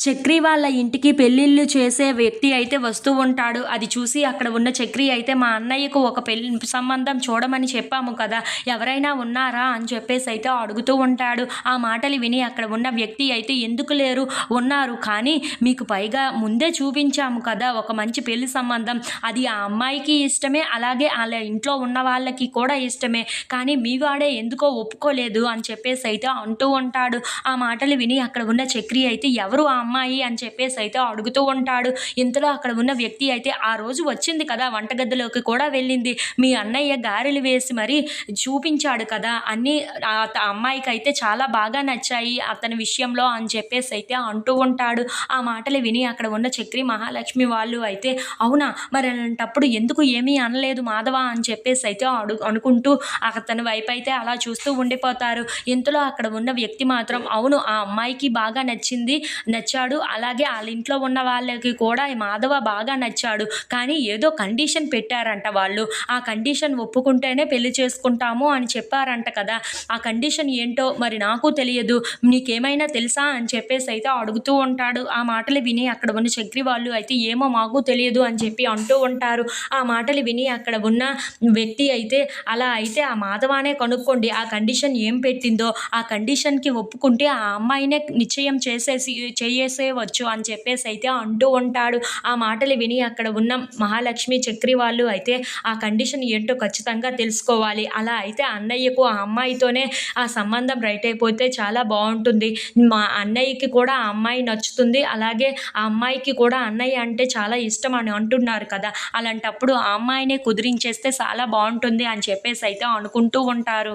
చక్రి వాళ్ళ ఇంటికి పెళ్ళిళ్ళు చేసే వ్యక్తి అయితే వస్తూ ఉంటాడు. అది చూసి అక్కడ ఉన్న చక్రి అయితే మా అన్నయ్యకు ఒక పెళ్లి సంబంధం చూడమని చెప్పాము కదా! ఎవరైనా ఉన్నారా? అని చెప్పేసి అయితే అడుగుతూ ఉంటాడు. ఆ మాటలు విని అక్కడ ఉన్న వ్యక్తి అయితే ఎందుకు లేరు? ఉన్నారు. కానీ మీకు పైగా ముందే చూపించాము కదా! ఒక మంచి పెళ్లి సంబంధం. అది ఆ అమ్మాయికి ఇష్టమే. అలాగే ఆళ్ళ ఇంట్లో ఉన్న వాళ్ళకి కూడా ఇష్టమే. కానీ మీ వాడే ఎందుకో ఒప్పుకోలేదు అని చెప్పేసి అయితే అంటూ ఉంటాడు. ఆ మాటలు విని అక్కడ ఉన్న చక్రి అయితే ఎవరు ఆ అమ్మాయి అని చెప్పేసి అయితే అడుగుతూ ఉంటాడు. ఇంతలో అక్కడ ఉన్న వ్యక్తి అయితే ఆ రోజు వచ్చింది కదా! వంటగదిలోకి కూడా వెళ్ళింది. మీ అన్నయ్య గారెలు వేసి మరి చూపించాడు కదా! అన్నీ అమ్మాయికైతే చాలా బాగా నచ్చాయి అతని విషయంలో అని చెప్పేసి అయితే అంటూ ఉంటాడు. ఆ మాటలు విని అక్కడ ఉన్న చక్రి మహాలక్ష్మి వాళ్ళు అయితే అవునా! మరి అలాంటప్పుడు ఎందుకు ఏమీ అనలేదు మాధవ అని చెప్పేసి అయితే అనుకుంటూ అతని వైపు అయితే అలా చూస్తూ ఉండిపోతారు. ఇంతలో అక్కడ ఉన్న వ్యక్తి మాత్రం అవును ఆ అమ్మాయికి బాగా నచ్చాడు. అలాగే ఆళ్ళ ఇంట్లో ఉన్న వాళ్ళకి కూడా ఈ మాధవ బాగా నచ్చాడు. కానీ ఏదో కండిషన్ పెట్టారంట వాళ్ళు. ఆ కండిషన్ ఒప్పుకుంటేనే పెళ్లి చేసుకుంటాము అని చెప్పారంట కదా! ఆ కండిషన్ ఏంటో మరి నాకు తెలియదు. నీకేమైనా తెలుసా? అని చెప్పేసి అయితే అడుగుతూ ఉంటాడు. ఆ మాటలు విని అక్కడ ఉన్న చక్రి వాళ్ళు అయితే ఏమో మాకు తెలియదు అని చెప్పి అంటూ ఉంటారు. ఆ మాటలు విని అక్కడ ఉన్న వ్యక్తి అయితే అలా అయితే ఆ మాధవానే కనుక్కోండి. ఆ కండిషన్ ఏం పెట్టిందో ఆ కండిషన్‌కి ఒప్పుకుంటే ఆ అమ్మాయినే నిశ్చయం చేసేయవచ్చు అని చెప్పేసి అయితే అంటూ ఉంటాడు. ఆ మాటలు విని అక్కడ ఉన్న మహాలక్ష్మి, చక్రి వాళ్ళు అయితే ఆ కండిషన్ ఏంటో ఖచ్చితంగా తెలుసుకోవాలి. అలా అయితే అన్నయ్యకు ఆ అమ్మాయితోనే ఆ సంబంధం రైట్ అయిపోతే చాలా బావుంటుంది. మా అన్నయ్యకి కూడా ఆ అమ్మాయి నచ్చుతుంది. అలాగే ఆ అమ్మాయికి కూడా అన్నయ్య అంటే చాలా ఇష్టం అని అంటున్నారు కదా! అలాంటప్పుడు ఆ అమ్మాయినే కుదిరించేస్తే చాలా బావుంటుంది అని చెప్పేసి అయితే అనుకుంటూ ఉంటారు.